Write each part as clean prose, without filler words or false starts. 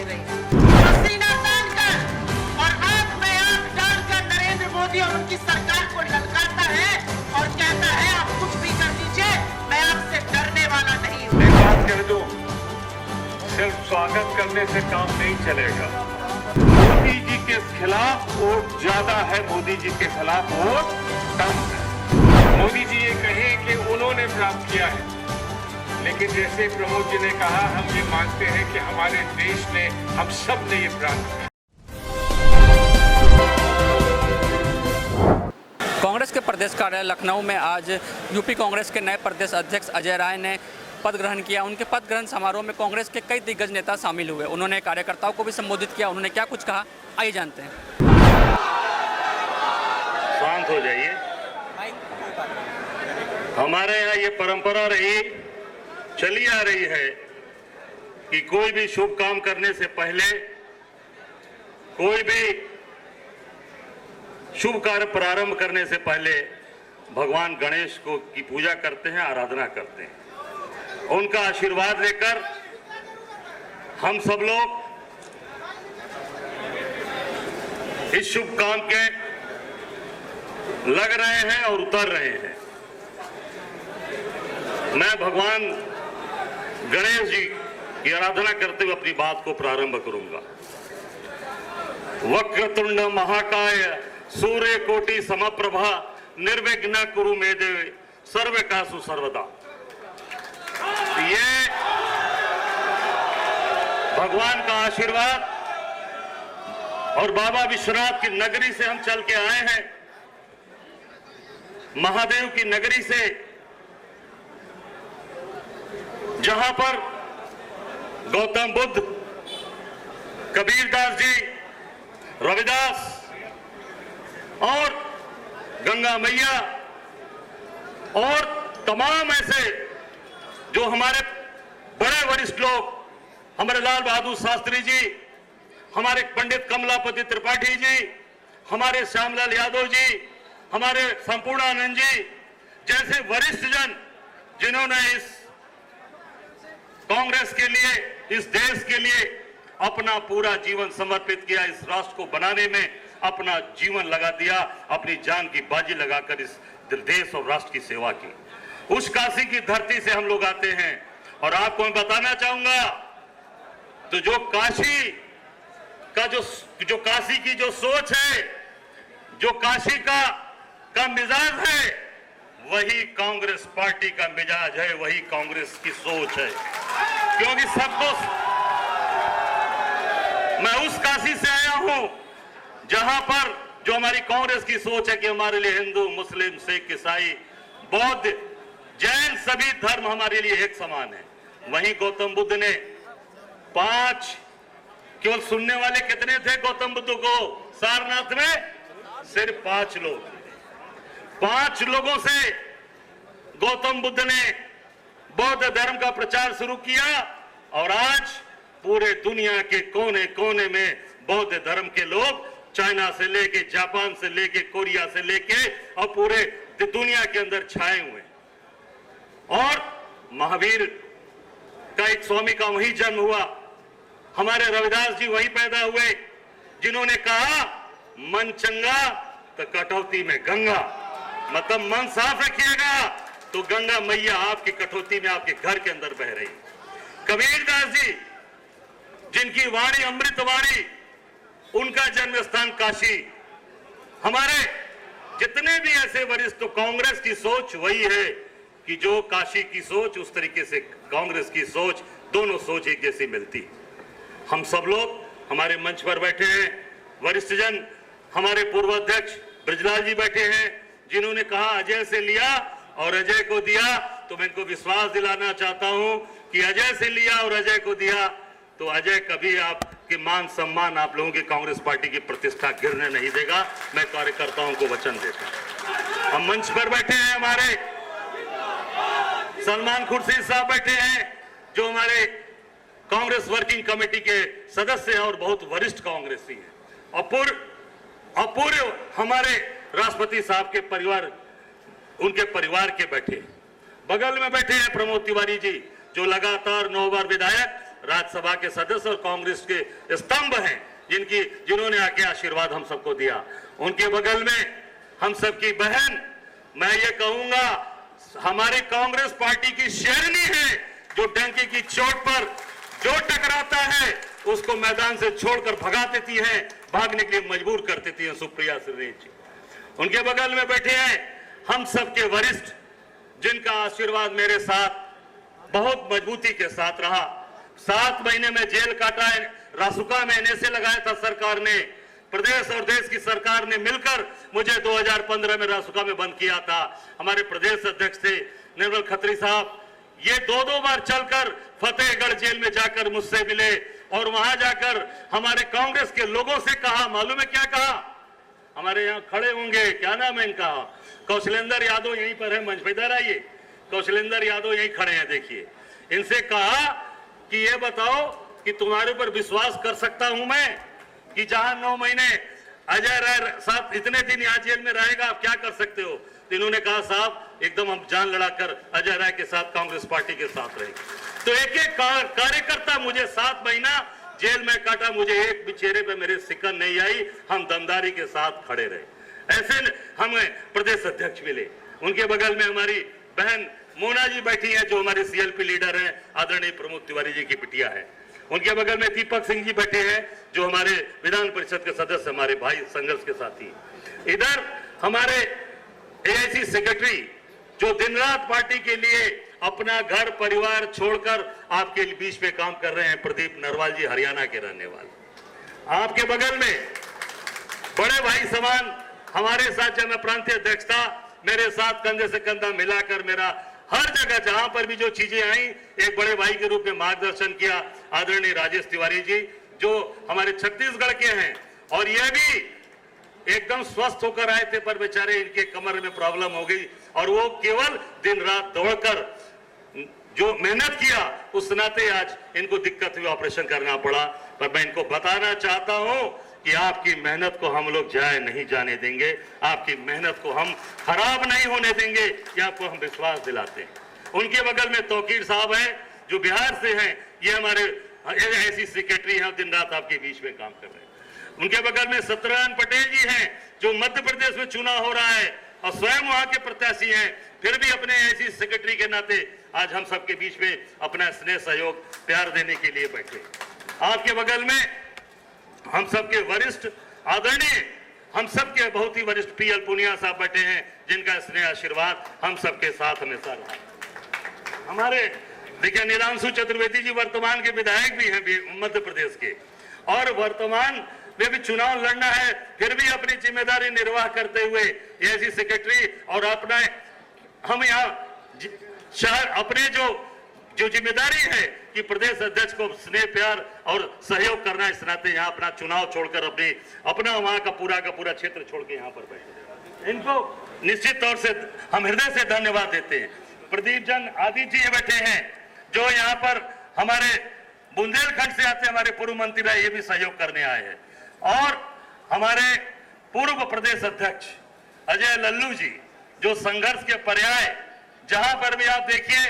दे रही है। सीना तान कर और आंख में आंख डालकर नरेंद्र मोदी और उनकी सरकार को ललकारता है और कहता है आप कुछ भी कर दीजिए, मैं आपसे डरने वाला नहीं हूँ। एक बात कह दूं, सिर्फ स्वागत करने से काम नहीं चलेगा। मोदी जी के खिलाफ वोट ज्यादा है, मोदी जी के खिलाफ वोट कम है। मोदी जी ये कहें कि उन्होंने प्राप्त किया है, लेकिन जैसे प्रमोद जी ने कहा, हम ये मानते हैं कि हमारे देश ने, हम सब ने ये प्राप्त किया। कांग्रेस के प्रदेश कार्यालय लखनऊ में आज यूपी कांग्रेस के नए प्रदेश अध्यक्ष अजय राय ने पद ग्रहण किया। उनके पद ग्रहण समारोह में कांग्रेस के कई दिग्गज नेता शामिल हुए। उन्होंने कार्यकर्ताओं को भी संबोधित किया। उन्होंने क्या कुछ कहा, आइए जानते हैं। शांत हो जाइए। हमारे यहाँ ये परंपरा रही, चली आ रही है कि कोई भी शुभ काम करने से पहले, कोई भी शुभ कार्य प्रारंभ करने से पहले भगवान गणेश को की पूजा करते हैं, आराधना करते हैं। उनका आशीर्वाद लेकर हम सब लोग इस शुभ काम के लग रहे हैं और उतर रहे हैं। मैं भगवान गणेश जी की आराधना करते हुए अपनी बात को प्रारंभ करूंगा। वक्रतुंड महाकाय सूर्य कोटि समप्रभा निर्विघ्न कुरु मे देव सर्व कासु सर्वदा। ये भगवान का आशीर्वाद और बाबा विश्वनाथ की नगरी से हम चल के आए हैं, महादेव की नगरी से, जहां पर गौतम बुद्ध, कबीरदास जी, रविदास और गंगा मैया और तमाम ऐसे जो हमारे बड़े वरिष्ठ लोग, हमारे लाल बहादुर शास्त्री जी, हमारे पंडित कमलापति त्रिपाठी जी, हमारे श्यामलाल यादव जी, हमारे संपूर्णानंद जी जैसे वरिष्ठ जन, जिन्होंने इस कांग्रेस के लिए, इस देश के लिए अपना पूरा जीवन समर्पित किया, इस राष्ट्र को बनाने में अपना जीवन लगा दिया, अपनी जान की बाजी लगाकर इस देश और राष्ट्र की सेवा की। उस काशी की धरती से हम लोग आते हैं और आपको मैं बताना चाहूंगा, तो जो काशी का जो काशी की जो सोच है, जो काशी का मिजाज है, वही कांग्रेस पार्टी का मिजाज है, वही कांग्रेस की सोच है। क्योंकि सबको, मैं उस काशी से आया हूं जहां पर जो हमारी कांग्रेस की सोच है कि हमारे लिए हिंदू, मुस्लिम, सिख, ईसाई, बौद्ध, जैन सभी धर्म हमारे लिए एक समान है। वहीं गौतम बुद्ध ने 5, केवल सुनने वाले कितने थे गौतम बुद्ध को? सारनाथ में सिर्फ 5 लोग। 5 लोगों से गौतम बुद्ध ने बौद्ध धर्म का प्रचार शुरू किया और आज पूरे दुनिया के कोने कोने में बौद्ध धर्म के लोग, चाइना से लेके, जापान से लेके, कोरिया से लेके और पूरे दुनिया के अंदर छाए हुए। और महावीर का एक स्वामी का वही जन्म हुआ, हमारे रविदास जी वही पैदा हुए, जिन्होंने कहा मन चंगा तो कटौती में गंगा। मतलब मन साफ रखिएगा तो गंगा मैया आपकी कटौती में, आपके घर के अंदर बह रही। कबीरदास जी, जिनकी वाणी अमृत वाणी, उनका जन्म स्थान काशी। हमारे जितने भी ऐसे वरिष्ठ, तो कांग्रेस की सोच वही है कि जो काशी की सोच, उस तरीके से कांग्रेस की सोच, दोनों सोच एक जैसी मिलती। हम सब लोग हमारे मंच पर बैठे हैं, वरिष्ठ जन, हमारे पूर्व अध्यक्ष ब्रजलाल जी बैठे हैं, जिन्होंने कहा अजय से लिया और अजय को दिया। तो मैं इनको विश्वास दिलाना चाहता हूं कि अजय से लिया और अजय को दिया तो अजय कभी आपके मान सम्मान, आप लोगों की कांग्रेस पार्टी की प्रतिष्ठा गिरने नहीं देगा। मैं कार्यकर्ताओं को वचन देता हूं। हम मंच पर बैठे हैं, हमारे सलमान खुर्शीद साहब बैठे हैं, जो हमारे कांग्रेस वर्किंग कमेटी के सदस्य हैं और बहुत वरिष्ठ कांग्रेसी हैं। अपूर्व हमारे राष्ट्रपति साहब के परिवार, उनके परिवार के बैठे। बगल में बैठे हैं प्रमोद तिवारी जी, जो लगातार 9 बार विधायक राज्यसभा के सदस्य और कांग्रेस के स्तंभ हैं, जिन्होंने आके आशीर्वाद हम सबको दिया। उनके बगल में हम सबकी बहन, मैं ये कहूंगा हमारी कांग्रेस पार्टी की शेरनी है, जो डंके की चोट पर जो टकराता है उसको मैदान से छोड़कर भगा देती है, भागने के लिए मजबूर कर देती है सुप्रिया सुले जी। उनके बगल में बैठे हैं हम सबके वरिष्ठ, जिनका आशीर्वाद मेरे साथ बहुत मजबूती के साथ रहा। 7 महीने में जेल काटा है, रासुका में एनएसए लगाया था सरकार ने, प्रदेश और देश की सरकार ने मिलकर मुझे 2015 में रासुका में बंद किया था। हमारे प्रदेश अध्यक्ष थे निर्मल खत्री साहब, ये 2 बार चलकर फतेहगढ़ जेल में जाकर मुझसे मिले और वहां जाकर हमारे कांग्रेस के लोगों से कहा, मालूम है क्या कहा? हमारे यहाँ खड़े होंगे, क्या नाम है इनका, कौशलेंद्र यादव यहीं पर है, मंच पे इधर आइए, कौशलेंद्र यादव यहीं खड़े हैं, देखिए। इनसे कहा कि ये बताओ कि तुम्हारे ऊपर विश्वास कर सकता हूं मैं कि जहां 9 महीने अजय राय साहब इतने दिन यहाँ जेल में रहेगा, आप क्या कर सकते हो? तो इन्होंने कहा साहब एकदम हम जान लड़ाकर अजय राय के साथ कांग्रेस पार्टी के साथ रहे। तो एक एक कार्यकर्ता मुझे 7 महीना जेल में काटा, मुझे एक भी चेहरे पे मेरे सिकन नहीं आई, हम दमदारी के साथ खड़े रहे। ऐसे हमें प्रदेश अध्यक्ष मिले, उनके बगल में हमारी बहन मोना जी बैठी है, जो हमारे सीएलपी लीडर हैं, आदरणीय प्रमोद तिवारी जी की बिटिया है। उनके बगल में दीपक सिंह जी बैठे हैं, जो हमारे विधान परिषद के सदस्य, हमारे भाई, संघर्ष के साथी। इधर हमारे एआईसी सेक्रेटरी, जो दिन रात पार्टी के लिए अपना घर परिवार छोड़कर आपके बीच में काम कर रहे हैं, प्रदीप नरवाल जी, हरियाणा के रहने वाले। आपके बगल में बड़े भाई समान हमारे साथ, जब मैं प्रांतीय अध्यक्ष था, मेरे साथ कंधे से कंधा मिलाकर मेरा हर जगह जहां पर भी जो चीजें आई, एक बड़े भाई के रूप में मार्गदर्शन किया आदरणीय राजेश तिवारी जी, जो हमारे छत्तीसगढ़ के हैं, और ये भी एकदम स्वस्थ होकर आए थे, पर बेचारे इनके कमर में प्रॉब्लम हो गई और वो केवल दिन रात दौड़कर जो मेहनत किया, उस नाते आज इनको दिक्कत हुई, ऑपरेशन करना पड़ा। पर मैं इनको बताना चाहता हूं कि आपकी मेहनत को हम लोग जाए नहीं जाने देंगे, आपकी मेहनत को हम खराब नहीं होने देंगे, ये आपको हम विश्वास दिलाते हैं। उनके बगल में तौकीर साहब हैं, जो बिहार से हैं, ये हमारे ऐसी सेक्रेटरी हैं, दिन रात आपके बीच में काम कर रहे हैं। उनके बगल में सत्यनारायण पटेल जी हैं, जो मध्य प्रदेश में चुनाव हो रहा है और स्वयं वहां के प्रत्याशी हैं, फिर भी अपने ऐसी सेक्रेटरी के नाते आज हम सबके बीच में अपना स्नेह सहयोग प्यार देने के लिए बैठे। आपके बगल में हम सबके वरिष्ठ आदरणीय, हम सबके बहुत ही वरिष्ठ पीएल पुनिया साहब बैठे हैं, जिनका स्नेह आशीर्वाद हम सबके साथ हमेशा रहा। हमारे देखिए नीलांशु चतुर्वेदी जी वर्तमान के विधायक भी हैं मध्य प्रदेश के, और वर्तमान में भी चुनाव लड़ना है, फिर भी अपनी जिम्मेदारी निर्वाह करते हुए एआईसी सेक्रेटरी और अपना हम यहाँ शहर अपने जो जिम्मेदारी है कि प्रदेश अध्यक्ष को स्नेह प्यार और सहयोग करना, इस नाते यहाँ अपना चुनाव छोड़कर अपना वहां का पूरा क्षेत्र छोड़ के यहाँ पर बैठे। इनको निश्चित तौर से हम हृदय से धन्यवाद देते हैं। प्रदीप जन आदि जी बैठे हैं, जो यहाँ पर हमारे बुंदेलखंड से आते हमारे पूर्व मंत्री रहे, ये भी सहयोग करने आए हैं। और हमारे पूर्व प्रदेश अध्यक्ष अजय लल्लू जी, जो संघर्ष के पर्याय, जहां पर भी आप देखिए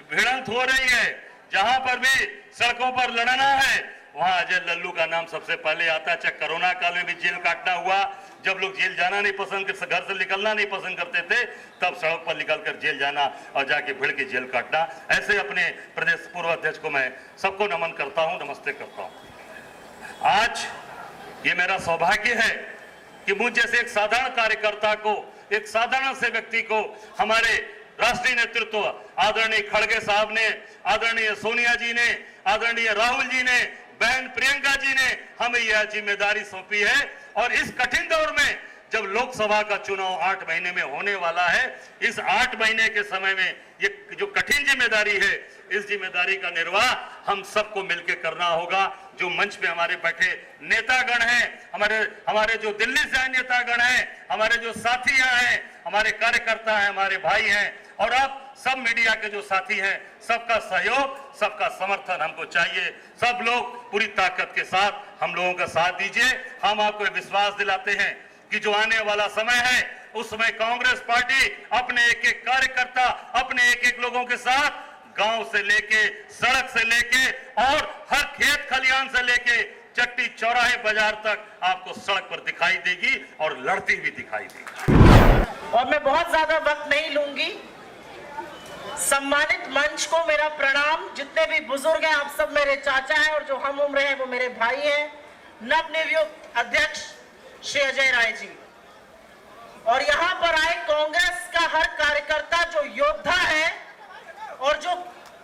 भिड़ंत हो रही है, जहां पर भी सड़कों पर लड़ना है, वहां अजय लल्लू का नाम सबसे पहले आता है। चाहे कोरोना काल में भी जेल काटना हुआ, जब लोग जेल जाना नहीं पसंद करते, घर से निकलना नहीं पसंद करते थे, तब सड़क पर निकलकर जेल जाना और जाके भिड़ के जेल काटना। ऐसे अपने प्रदेश पूर्व अध्यक्ष को मैं सबको नमन करता हूं, नमस्ते करता हूं। आज ये मेरा सौभाग्य है कि मुझ जैसे एक साधारण कार्यकर्ता को, एक साधारण से व्यक्ति को हमारे राष्ट्रीय नेतृत्व आदरणीय खड़गे साहब ने, आदरणीय सोनिया जी ने, आदरणीय राहुल जी ने, बहन प्रियंका जी ने हमें यह जिम्मेदारी सौंपी है। और इस कठिन दौर में जब लोकसभा का चुनाव 8 महीने में होने वाला है, इस 8 महीने के समय में ये जो कठिन जिम्मेदारी है, इस जिम्मेदारी का निर्वाह हम सबको मिलकर करना होगा। जो मंच पे हमारे बैठे नेतागण हैं, हमारे जो दिल्ली से आए नेतागण हैं, हमारे जो साथी यहाँ हैं, हमारे कार्यकर्ता हैं, हमारे भाई हैं, और आप सब मीडिया के जो साथी हैं, सबका सहयोग, सबका समर्थन हमको चाहिए। सब लोग पूरी ताकत के साथ हम लोगों का साथ दीजिए। हम आपको विश्वास दिलाते हैं कि जो आने वाला समय है, उस समय कांग्रेस पार्टी अपने एक एक कार्यकर्ता, अपने एक एक लोगों के साथ गांव से लेके, सड़क से लेके और हर खेत खलियान से लेके चट्टी चौराहे बाजार तक आपको सड़क पर दिखाई देगी और लड़ती भी दिखाई देगी। और मैं बहुत ज्यादा वक्त नहीं लूंगी। सम्मानित मंच को मेरा प्रणाम। जितने भी बुजुर्ग हैं आप सब मेरे चाचा हैं और जो हम उम्र हैं वो मेरे भाई हैं। नवनियुक्त अध्यक्ष श्री अजय राय जी और यहाँ पर आए कांग्रेस का हर कार्यकर्ता जो योद्धा है और जो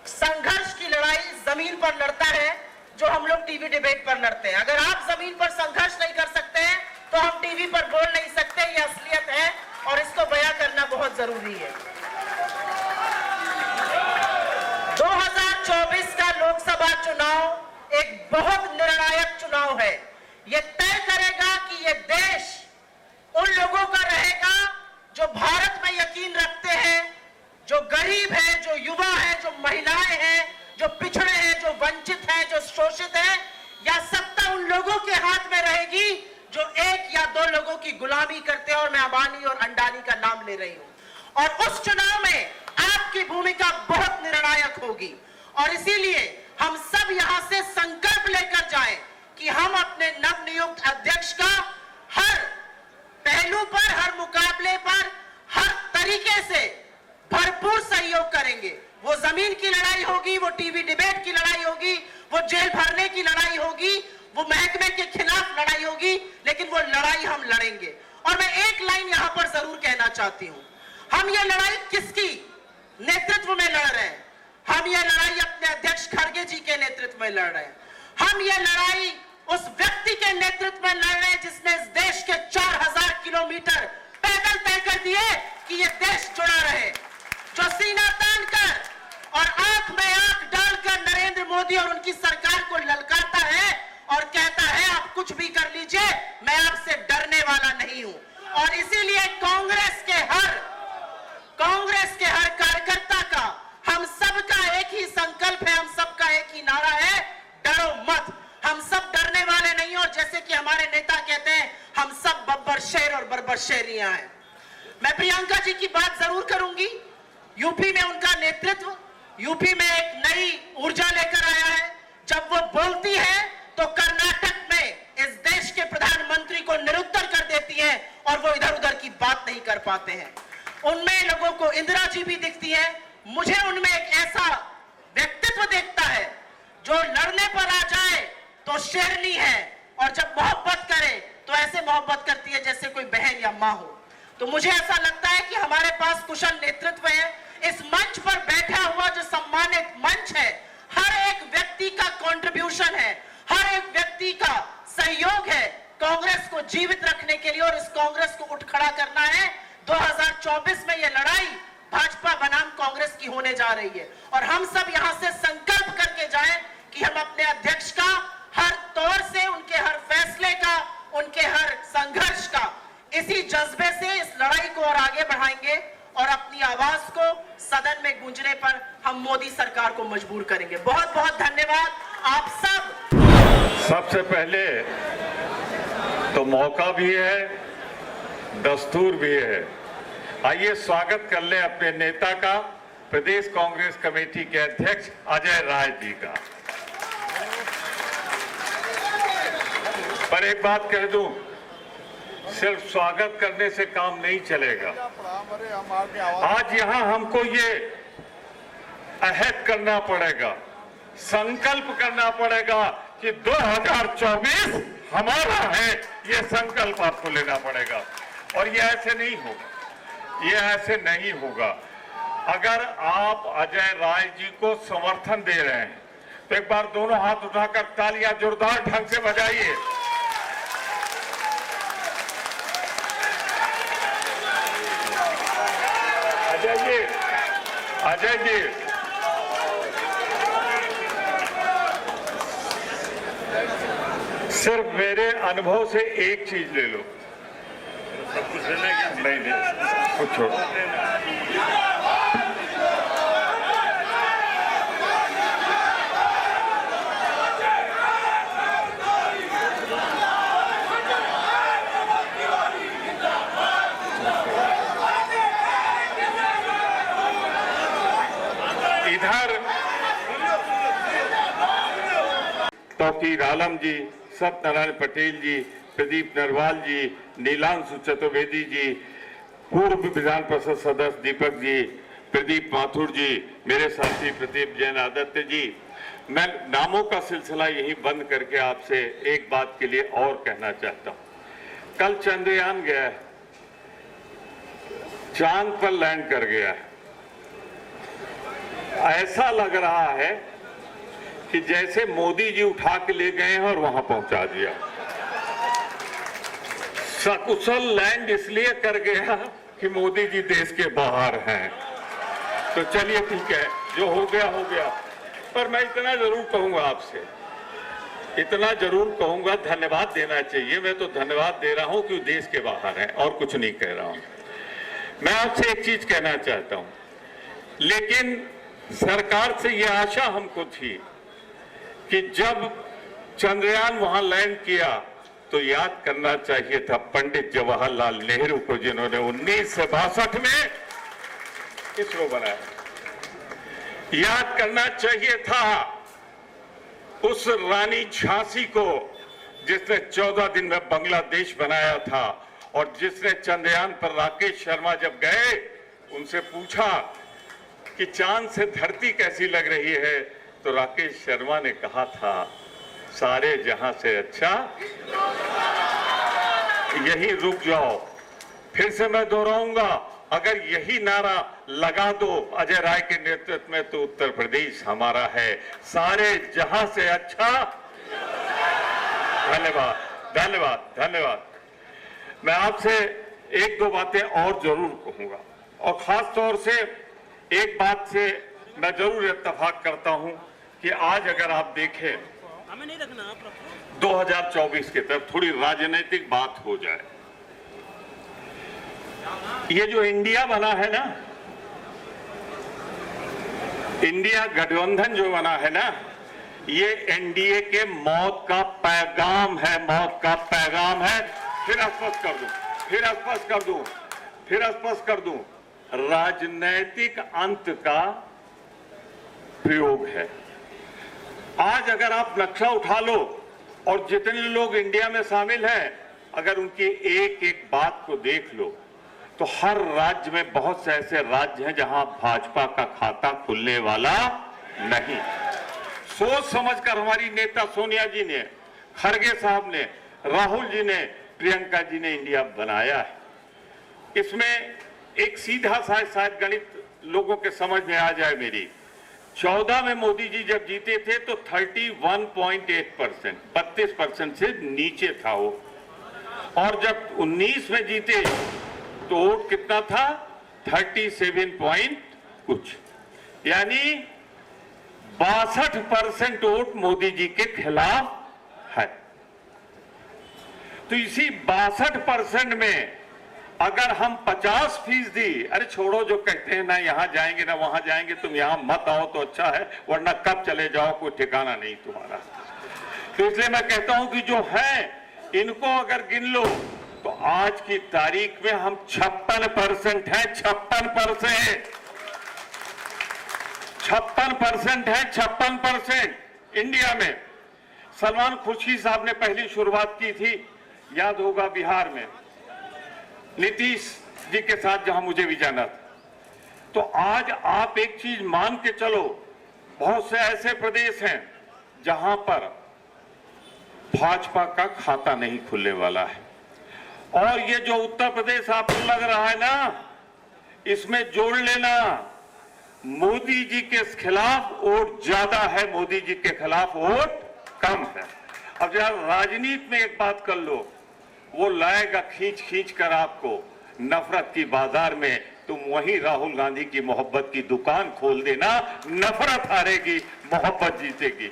संघर्ष की लड़ाई जमीन पर लड़ता है, जो हम लोग टीवी डिबेट पर लड़ते हैं। अगर आप जमीन पर संघर्ष नहीं कर सकते हैं तो हम टीवी पर बोल नहीं सकते। ये असलियत है और इसको बयां करना बहुत जरूरी है। 2024 का लोकसभा चुनाव एक बहुत निर्णायक चुनाव है। ये तय करेगा कि ये देश उन लोगों का रहेगा जो भारत में यकीन रखते हैं, जो गरीब है, जो युवा है, जो महिलाएं हैं, जो पिछड़े हैं, जो वंचित हैं, जो शोषित हैं, या सत्ता उन लोगों के हाथ में रहेगी जो एक या दो लोगों की गुलामी करते हैं। और मैं अंबानी और अंडानी का नाम ले रही हूं। और उस चुनाव में आपकी भूमिका बहुत निर्णायक होगी और इसीलिए हम सब यहां से संकल्प लेकर जाएं कि हम अपने नवनियुक्त अध्यक्ष का हर पहलू पर, हर मुकाबले पर, हर तरीके से भरपूर सहयोग करेंगे। वो जमीन की लड़ाई होगी, वो टीवी डिबेट की लड़ाई होगी, वो जेल भरने की लड़ाई होगी, वो महकमे के खिलाफ लड़ाई होगी, लेकिन वो लड़ाई हम लड़ेंगे। और मैं एक लाइन यहां पर जरूर कहना चाहती हूं, हम ये लड़ाई किसकी नेतृत्व में लड़ रहे हैं? हम ये लड़ाई अपने अध्यक्ष खड़गे जी के नेतृत्व में लड़ रहे हैं। हम ये लड़ाई उस व्यक्ति के नेतृत्व में लड़ रहे हैं जिसने इस देश के 4000 किलोमीटर पैदल तय कर दिए कि ये देश जुड़ा रहे, जो सीना तान कर और आंख में आंख डालकर नरेंद्र मोदी और उनकी सरकार को ललकारता है और कहता है आप कुछ भी कर लीजिए, मैं आपसे डरने वाला नहीं हूं। और इसीलिए कांग्रेस के हर कार्यकर्ता का, हम सबका एक ही संकल्प है, हम सबका एक ही नारा है, डरो मत। हम सब डरने वाले नहीं, और जैसे कि हमारे नेता कहते हैं, हम सब बब्बर शेर और बर्बर शेरियां हैं। मैं प्रियंका जी की बात जरूर करूंगी। यूपी में उनका नेतृत्व, यूपी में एक नई ऊर्जा लेकर आया है। जब वो बोलती है तो कर्नाटक में इस देश के प्रधानमंत्री को निरुत्तर कर देती है और वो इधर उधर की बात नहीं कर पाते हैं। उनमें लोगों को इंदिरा जी भी दिखती है। मुझे उनमें एक ऐसा व्यक्तित्व दिखता है जो लड़ने पर आ जाए तो शेरनी है और जब मोहब्बत करे तो ऐसे मोहब्बत करती है जैसे कोई बहन या माँ हो। तो मुझे ऐसा लगता है कि हमारे पास कुशल नेतृत्व है। इस मंच पर बैठा हुआ जो सम्मानित मंच है, हर एक व्यक्ति का कंट्रीब्यूशन है, हर एक व्यक्ति का सहयोग है कांग्रेस को जीवित रखने के लिए और इस कांग्रेस को उठ खड़ा करना है। 2024 में यह लड़ाई भाजपा बनाम कांग्रेस की होने जा रही है और हम सब यहां से संकल्प करके जाएं कि हम अपने अध्यक्ष का हर तौर से, उनके हर फैसले का, उनके हर संघर्ष का, इसी जज्बे से इस लड़ाई को और आगे बढ़ाएंगे और अपनी आवाज को सदन में गूंजने पर हम मोदी सरकार को मजबूर करेंगे। बहुत बहुत धन्यवाद आप सब। सबसे पहले तो मौका भी है, दस्तूर भी है। आइए स्वागत कर ले अपने नेता का, प्रदेश कांग्रेस कमेटी के अध्यक्ष अजय राय जी का। पर एक बात कह दूं, सिर्फ स्वागत करने से काम नहीं चलेगा। आज यहां हमको ये अहद करना पड़ेगा, संकल्प करना पड़ेगा कि 2024 हमारा है। ये संकल्प आपको लेना पड़ेगा और ये ऐसे नहीं होगा, ये ऐसे नहीं होगा। अगर आप अजय राय जी को समर्थन दे रहे हैं तो एक बार दोनों हाथ उठाकर तालियां जोरदार ढंग से बजाइए। अजय जी, सिर्फ मेरे अनुभव से एक चीज ले लो। सब कुछ लेना है? नहीं, कुछ छोड़ो। इधर फकीर आलम जी, सत्यनारायण पटेल जी, प्रदीप नरवाल जी, नीलांशु चतुर्वेदी जी, पूर्व विधान परिषद सदस्य दीपक जी, प्रदीप माथुर जी, मेरे साथी प्रदीप जैन आदित्य जी। मैं नामों का सिलसिला यही बंद करके आपसे एक बात के लिए और कहना चाहता हूं। कल चंद्रयान गया है, चांद पर लैंड कर गया है। ऐसा लग रहा है कि जैसे मोदी जी उठा के ले गए हैं और वहां पहुंचा दिया। सकुशल लैंड इसलिए कर गया कि मोदी जी देश के बाहर हैं। तो चलिए ठीक है, जो हो गया हो गया। पर मैं इतना जरूर कहूंगा आपसे, इतना जरूर कहूंगा, धन्यवाद देना चाहिए। मैं तो धन्यवाद दे रहा हूं कि देश के बाहर है और कुछ नहीं कह रहा हूं। मैं आपसे एक चीज कहना चाहता हूं, लेकिन सरकार से यह आशा हमको थी कि जब चंद्रयान वहां लैंड किया तो याद करना चाहिए था पंडित जवाहरलाल नेहरू को, जिन्होंने 1962 में इसरो बनाया। याद करना चाहिए था उस रानी झांसी को, जिसने 14 दिन में बांग्लादेश बनाया था, और जिसने चंद्रयान पर राकेश शर्मा जब गए उनसे पूछा कि चांद से धरती कैसी लग रही है, तो राकेश शर्मा ने कहा था सारे जहां से अच्छा यही रुक जाओ। फिर से मैं दोहराऊंगा, अगर यही नारा लगा दो अजय राय के नेतृत्व में तो उत्तर प्रदेश हमारा है, सारे जहां से अच्छा। धन्यवाद धन्यवाद धन्यवाद। मैं आपसे एक दो बातें और जरूर कहूंगा, और खास तौर से एक बात से मैं जरूर इत्तेफाक करता हूं कि आज अगर आप देखें 2024 की तरफ थोड़ी राजनीतिक बात हो जाए। ये जो इंडिया बना है ना, इंडिया गठबंधन जो बना है ना, ये एनडीए के मौत का पैगाम है, मौत का पैगाम है। फिर स्पष्ट कर दूं, राजनैतिक अंत का प्रयोग है। आज अगर आप नक्शा उठा लो और जितने लोग इंडिया में शामिल हैं, अगर उनकी एक एक बात को देख लो, तो हर राज्य में बहुत से ऐसे राज्य हैं जहां भाजपा का खाता खुलने वाला नहीं। सोच समझकर हमारी नेता सोनिया जी ने, खड़गे साहब ने, राहुल जी ने, प्रियंका जी ने इंडिया बनाया है। इसमें एक सीधा सा शायद गणित लोगों के समझ में आ जाए मेरी। 14 में मोदी जी जब जीते थे तो 31.8%, 32% से नीचे था वो, और जब 19 में जीते तो वोट कितना था, 37 पॉइंट कुछ, यानी 62% वोट मोदी जी के खिलाफ है। तो इसी 62% में अगर हम 50%, अरे छोड़ो जो कहते हैं ना यहां जाएंगे ना वहां जाएंगे, तुम यहां मत आओ तो अच्छा है, वरना कब चले जाओ कोई ठिकाना नहीं तुम्हारा। तो इसलिए मैं कहता हूं कि जो है इनको अगर गिन लो तो आज की तारीख में हम 56% है, 56%, 56% है, 56% इंडिया में। सलमान खुर्शीद साहब ने पहली शुरुआत की थी, याद होगा, बिहार में नीतीश जी के साथ, जहां मुझे भी जाना था। तो आज आप एक चीज मान के चलो, बहुत से ऐसे प्रदेश हैं जहां पर भाजपा का खाता नहीं खुलने वाला है। और ये जो उत्तर प्रदेश आपको लग रहा है ना, इसमें जोड़ लेना, मोदी जी के खिलाफ वोट ज्यादा है, मोदी जी के खिलाफ वोट कम है। अब जरा राजनीति में एक बात कर लो, वो लाएगा खींच खींच कर आपको नफरत की बाजार में, तुम वहीं राहुल गांधी की मोहब्बत की दुकान खोल देना, नफरत हारेगी, मोहब्बत जीतेगी।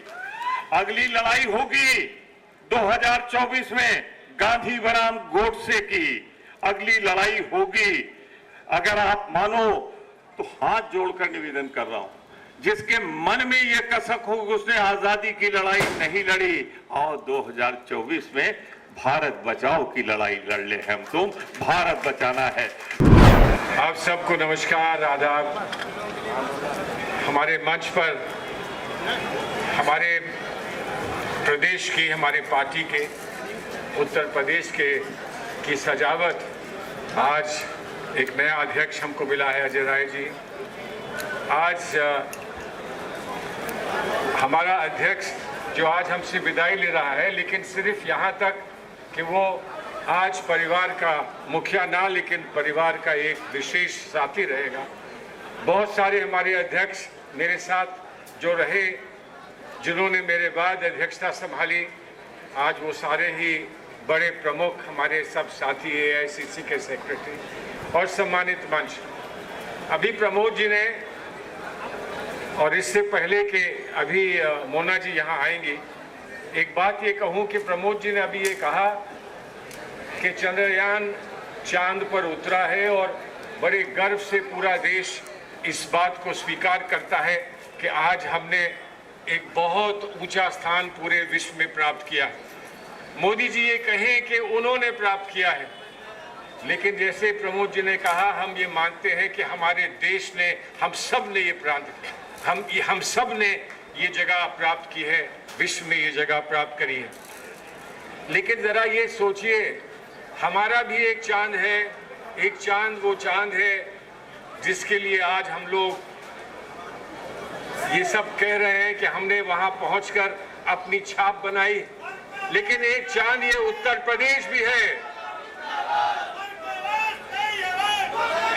अगली लड़ाई होगी 2024 में गांधी बनाम गोडसे की, अगली लड़ाई होगी। अगर आप मानो तो हाथ जोड़कर निवेदन कर रहा हूं, जिसके मन में यह कसक हो कि उसने आजादी की लड़ाई नहीं लड़ी, और 2024 में भारत बचाओ की लड़ाई लड़ ले। हम तुम भारत बचाना है। आप सबको नमस्कार, आदाब। हमारे मंच पर हमारे प्रदेश की हमारी पार्टी के उत्तर प्रदेश की सजावट, आज एक नया अध्यक्ष हमको मिला है अजय राय जी। आज हमारा अध्यक्ष जो आज हमसे विदाई ले रहा है, लेकिन सिर्फ यहाँ तक कि वो आज परिवार का मुखिया ना, लेकिन परिवार का एक विशेष साथी रहेगा। बहुत सारे हमारे अध्यक्ष मेरे साथ जो रहे, जिन्होंने मेरे बाद अध्यक्षता संभाली, आज वो सारे ही बड़े प्रमुख हमारे सब साथी AICC के सेक्रेटरी और सम्मानित मंच। अभी प्रमोद जी ने, और इससे पहले कि अभी मोना जी यहाँ आएंगी, एक बात ये कहूँ कि प्रमोद जी ने अभी ये कहा कि चंद्रयान चांद पर उतरा है और बड़े गर्व से पूरा देश इस बात को स्वीकार करता है कि आज हमने एक बहुत ऊंचा स्थान पूरे विश्व में प्राप्त किया है। मोदी जी ये कहें कि उन्होंने प्राप्त किया है, लेकिन जैसे प्रमोद जी ने कहा, हम ये मानते हैं कि हमारे देश ने, हम सब ने ये हम सब ने ये जगह प्राप्त की है, विश्व में ये जगह प्राप्त करी है। लेकिन जरा ये सोचिए, हमारा भी एक चांद है, एक चांद वो चांद है जिसके लिए आज हम लोग ये सब कह रहे हैं कि हमने वहां पहुंचकर अपनी छाप बनाई। लेकिन एक चांद ये उत्तर प्रदेश भी है,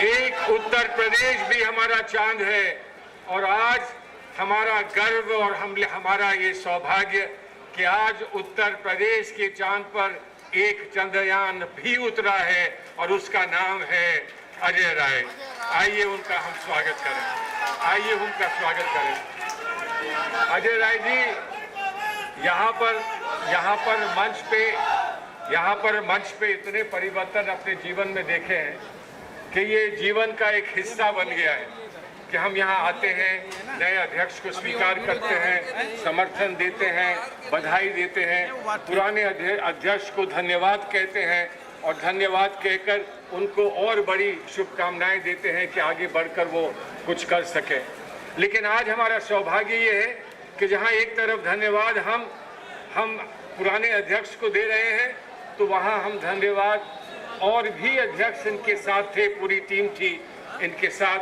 एक उत्तर प्रदेश भी हमारा चांद है। और आज हमारा गर्व और हमारा ये सौभाग्य कि आज उत्तर प्रदेश के चांद पर एक चंद्रयान भी उतरा है और उसका नाम है अजय राय। आइए उनका हम स्वागत करें, आइए उनका स्वागत करें। अजय राय जी यहाँ पर मंच पे इतने परिवर्तन अपने जीवन में देखे हैं कि ये जीवन का एक हिस्सा बन गया है कि हम यहाँ आते हैं, नए अध्यक्ष को स्वीकार करते हैं, समर्थन देते हैं, बधाई देते हैं, पुराने अध्यक्ष को धन्यवाद कहते हैं और धन्यवाद कहकर उनको और बड़ी शुभकामनाएं देते हैं कि आगे बढ़कर वो कुछ कर सके। लेकिन आज हमारा सौभाग्य ये है कि जहाँ एक तरफ धन्यवाद हम पुराने अध्यक्ष को दे रहे हैं, तो वहाँ हम धन्यवाद और भी अध्यक्ष इनके साथ थे, पूरी टीम थी इनके साथ,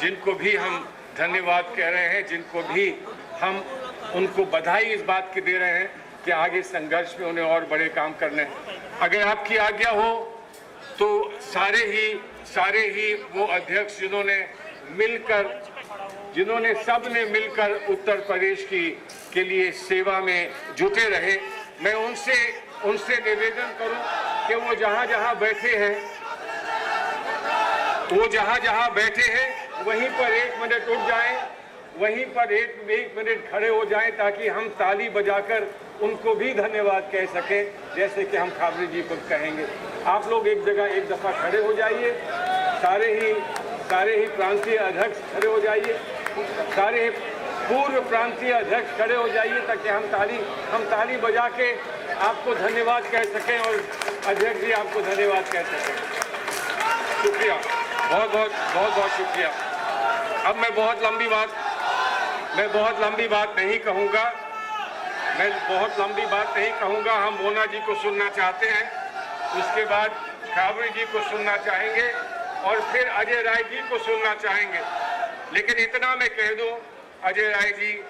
जिनको भी हम धन्यवाद कह रहे हैं, जिनको भी हम उनको बधाई इस बात की दे रहे हैं कि आगे संघर्ष में उन्हें और बड़े काम करने हैं। अगर आपकी आज्ञा हो तो सारे ही वो अध्यक्ष जिन्होंने सबने मिलकर उत्तर प्रदेश के लिए सेवा में जुटे रहे, मैं उनसे निवेदन करूं कि वो जहां बैठे हैं वहीं पर एक मिनट उठ जाएं, वहीं पर एक मिनट खड़े हो जाएं, ताकि हम ताली बजाकर उनको भी धन्यवाद कह सकें, जैसे कि हम खाबरी जी को कहेंगे। आप लोग एक जगह एक दफ़ा खड़े हो जाइए, सारे ही प्रांतीय अध्यक्ष खड़े हो जाइए, सारे पूर्व प्रांतीय अध्यक्ष खड़े हो जाइए, ताकि हम ताली बजा के आपको धन्यवाद कह सकें और अध्यक्ष जी आपको धन्यवाद कह सकें। शुक्रिया, बहुत शुक्रिया। अब मैं बहुत लंबी बात नहीं कहूँगा। हम मोना जी को सुनना चाहते हैं, उसके बाद खाबरी जी को सुनना चाहेंगे और फिर अजय राय जी को सुनना चाहेंगे। लेकिन इतना मैं कह दूं, अजय राय जी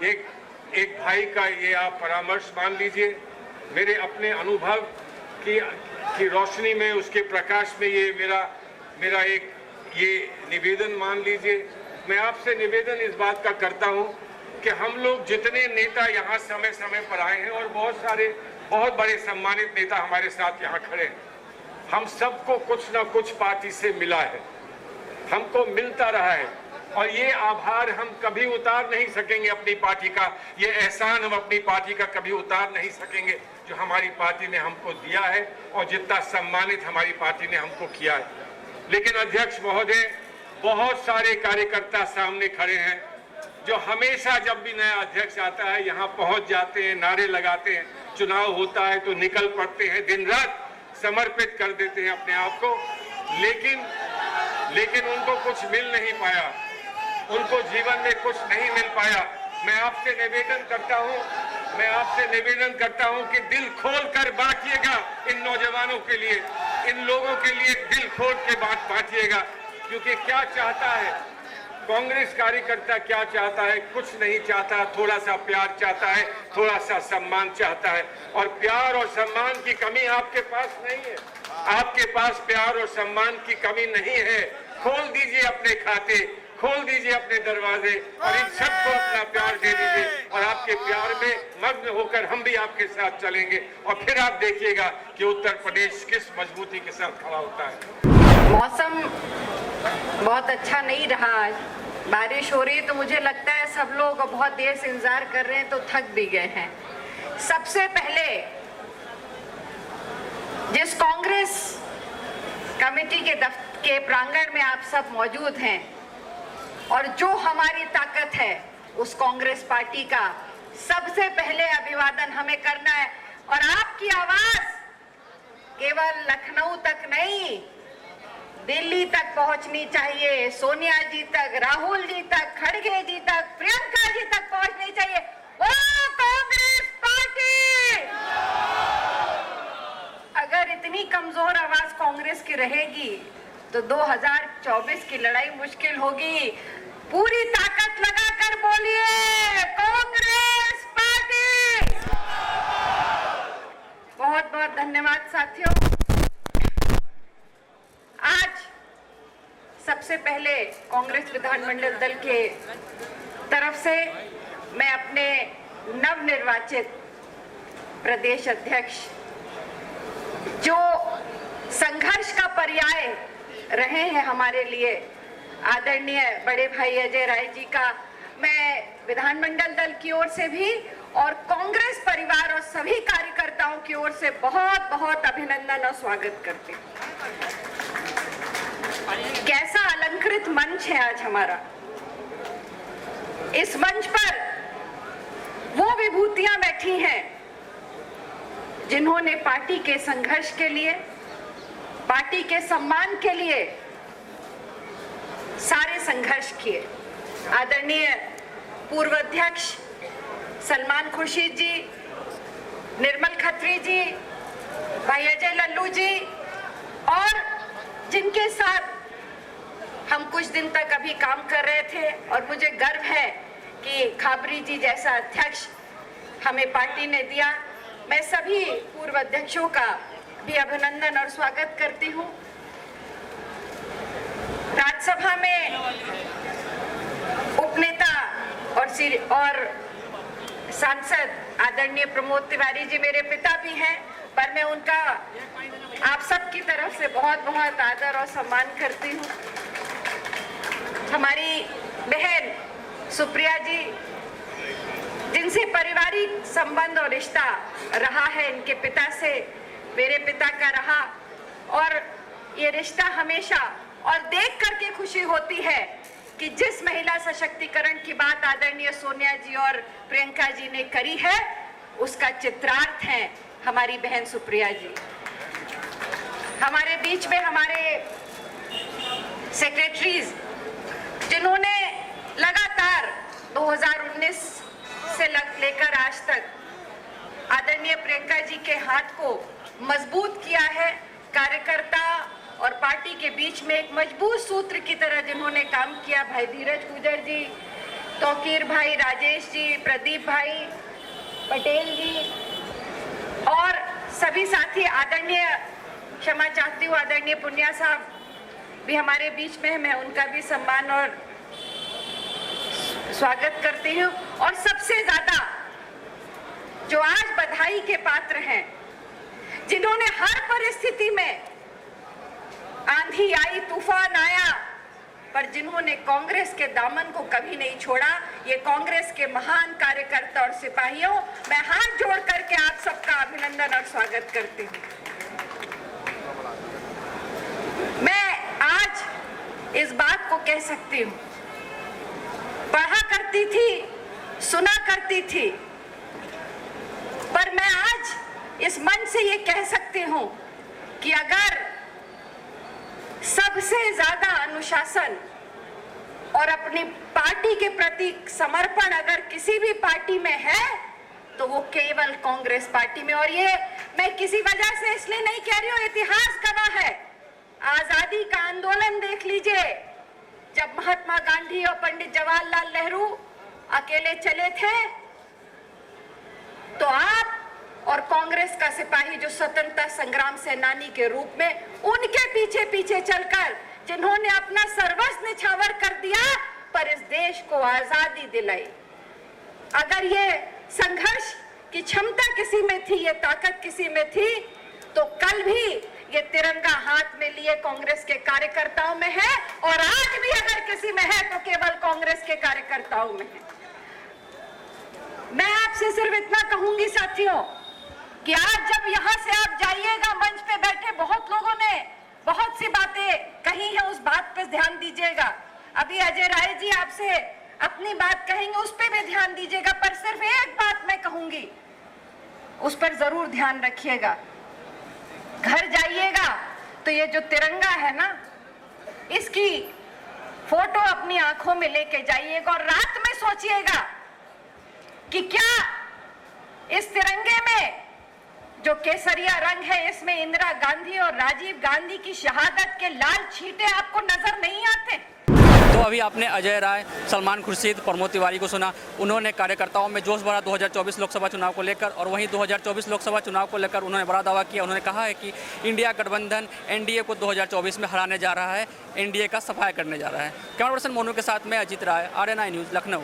एक भाई का ये आप परामर्श मान लीजिए, मेरे अपने अनुभव की रोशनी में, उसके प्रकाश में ये मेरा एक ये निवेदन मान लीजिए। मैं आपसे निवेदन इस बात का करता हूं कि हम लोग जितने नेता यहाँ समय समय पर आए हैं और बहुत बड़े सम्मानित नेता हमारे साथ यहाँ खड़े हैं, हम सबको कुछ ना कुछ पार्टी से मिला है, हमको मिलता रहा है और ये आभार हम कभी उतार नहीं सकेंगे अपनी पार्टी का, ये एहसान हम अपनी पार्टी का कभी उतार नहीं सकेंगे जो हमारी पार्टी ने हमको दिया है और जितना सम्मानित हमारी पार्टी ने हमको किया है। लेकिन अध्यक्ष महोदय, बहुत सारे कार्यकर्ता सामने खड़े हैं जो हमेशा जब भी नया अध्यक्ष आता है यहाँ पहुंच जाते हैं, नारे लगाते हैं, चुनाव होता है तो निकल पड़ते हैं, दिन रात समर्पित कर देते हैं अपने आप को, लेकिन उनको कुछ मिल नहीं पाया, उनको जीवन में कुछ नहीं मिल पाया। मैं आपसे निवेदन करता हूं मैं आपसे निवेदन करता हूं कि दिल खोल कर बांटिएगा इन नौजवानों के लिए, इन लोगों के लिए दिल खोल के बांटिएगा, क्योंकि क्या चाहता है कांग्रेस कार्यकर्ता, क्या चाहता है? कुछ नहीं चाहता, थोड़ा सा प्यार चाहता है, थोड़ा सा सम्मान चाहता है। और प्यार और सम्मान की कमी आपके पास नहीं है, आपके पास प्यार और सम्मान की कमी नहीं है। खोल दीजिए अपने खाते, खोल दीजिए अपने दरवाजे और इन सबको अपना प्यार दे दीजिए, और आपके प्यार में मग्न होकर हम भी आपके साथ चलेंगे, और फिर आप देखिएगा कि उत्तर प्रदेश किस मजबूती के साथ खड़ा होता है। मौसम बहुत अच्छा नहीं रहा, आज बारिश हो रही है, तो मुझे लगता है सब लोग बहुत देर से इंतजार कर रहे हैं तो थक भी गए हैं। सबसे पहले जिस कांग्रेस कमेटी के प्रांगण में आप सब मौजूद हैं और जो हमारी ताकत है उस कांग्रेस पार्टी का सबसे पहले अभिवादन हमें करना है। और आपकी आवाज केवल लखनऊ तक नहीं, दिल्ली तक पहुंचनी चाहिए, सोनिया जी तक, राहुल जी तक, खड़गे जी तक, प्रियंका जी तक पहुंचनी चाहिए। ओ कांग्रेस पार्टी! अगर इतनी कमजोर आवाज कांग्रेस की रहेगी तो 2024 की लड़ाई मुश्किल होगी। पूरी ताकत लगाकर बोलिए कांग्रेस पार्टी! बहुत बहुत धन्यवाद साथियों। आज सबसे पहले कांग्रेस विधानमंडल दल के तरफ से मैं अपने नवनिर्वाचित प्रदेश अध्यक्ष, जो संघर्ष का पर्याय रहे हैं हमारे लिए, आदरणीय बड़े भाई अजय राय जी का मैं विधानमंडल दल की ओर से भी और कांग्रेस परिवार और सभी कार्यकर्ताओं की ओर से बहुत बहुत अभिनंदन और स्वागत करती हूँ। कैसा अलंकृत मंच है आज हमारा। इस मंच पर वो विभूतियां बैठी हैं जिन्होंने पार्टी के संघर्ष के लिए, पार्टी के सम्मान के लिए सारे संघर्ष किए। आदरणीय पूर्व अध्यक्ष सलमान खुर्शीद जी, निर्मल खत्री जी, भाई अजय लल्लू जी, और जिनके साथ हम कुछ दिन तक अभी काम कर रहे थे, और मुझे गर्व है कि खाबरी जी जैसा अध्यक्ष हमें पार्टी ने दिया। मैं सभी पूर्व अध्यक्षों का भी अभिनंदन और स्वागत करती हूँ। राज्यसभा में उपनेता और सांसद आदरणीय प्रमोद तिवारी जी मेरे पिता भी हैं, पर मैं उनका आप सबकी तरफ से बहुत बहुत आदर और सम्मान करती हूँ। हमारी बहन सुप्रिया जी, जिनसे पारिवारिक संबंध और रिश्ता रहा है, इनके पिता से मेरे पिता का रहा, और ये रिश्ता हमेशा, और देख करके खुशी होती है कि जिस महिला सशक्तिकरण की बात आदरणीय सोनिया जी और प्रियंका जी ने करी है, उसका चित्रार्थ है हमारी बहन सुप्रिया जी। हमारे बीच में हमारे सेक्रेटरीज, जिन्होंने लगातार 2019 से लेकर आज तक आदरणीय प्रियंका जी के हाथ को मजबूत किया है, कार्यकर्ता और पार्टी के बीच में एक मजबूत सूत्र की तरह जिन्होंने काम किया, भाई धीरज गुजर जी, तौकीर भाई, राजेश जी, प्रदीप भाई पटेल जी, और सभी साथी, आदरणीय, क्षमा चाहती हूँ, आदरणीय पुनिया साहब भी हमारे बीच में है, मैं उनका भी सम्मान और स्वागत करती हूँ। और सबसे ज्यादा जो आज बधाई के पात्र हैं, जिन्होंने हर परिस्थिति में, आंधी आई, तूफान आया, पर जिन्होंने कांग्रेस के दामन को कभी नहीं छोड़ा, ये कांग्रेस के महान कार्यकर्ता और सिपाहियों, मैं हाथ जोड़ करके आप सबका अभिनंदन और स्वागत करती हूँ। मैं आज इस बात को कह सकती हूँ, पढ़ा करती थी, सुना करती थी, पर मैं आज इस मंच से ये कह सकती हूँ कि अगर सबसे ज्यादा अनुशासन और अपनी पार्टी के प्रति समर्पण अगर किसी भी पार्टी में है तो वो केवल कांग्रेस पार्टी में। और ये मैं किसी वजह से इसलिए नहीं कह रही हूँ, इतिहास गवाह है। आजादी का आंदोलन देख लीजिए, जब महात्मा गांधी और पंडित जवाहरलाल नेहरू अकेले चले थे, तो आप और कांग्रेस का सिपाही जो स्वतंत्रता संग्राम सेनानी के रूप में उनके पीछे पीछे चलकर जिन्होंने अपना सर्वस्व निछावर कर दिया पर इस देश को आजादी दिलाई। अगर ये संघर्ष की क्षमता किसी में थी, ये ताकत किसी में थी, तो कल भी ये तिरंगा हाथ में लिए कांग्रेस के कार्यकर्ताओं में है, और आज भी अगर किसी में है तो केवल कांग्रेस के कार्यकर्ताओं में है। मैं आपसे सिर्फ इतना कहूंगी साथियों कि आज जब यहां से आप जाइएगा, मंच पे बैठे बहुत लोगों ने बहुत सी बातें कही है, उस बात पे ध्यान दीजिएगा। अभी अजय राय जी आपसे अपनी बात कहेंगे, उस पे भी ध्यान दीजिएगा। पर सिर्फ एक बात मैं कहूंगी, उस पर जरूर ध्यान रखिएगा। घर जाइएगा तो ये जो तिरंगा है ना, इसकी फोटो अपनी आंखों में लेके जाइएगा और रात में सोचिएगा कि क्या इस तिरंगे में जो केसरिया रंग है, इसमें इंदिरा गांधी और राजीव गांधी की शहादत के लाल छींटे आपको नजर नहीं आते? तो अभी आपने अजय राय, सलमान खुर्शीद, प्रमोद तिवारी को सुना। उन्होंने कार्यकर्ताओं में जोश भरा 2024 लोकसभा चुनाव को लेकर, और वहीं 2024 लोकसभा चुनाव को लेकर उन्होंने बड़ा दावा किया। उन्होंने कहा है कि इंडिया गठबंधन एनडीए को 2024 में हराने जा रहा है, एनडीए का सफाया करने जा रहा है। कैमरा पर्सन मोनू के साथ में अजीत राय, RNI न्यूज़, लखनऊ।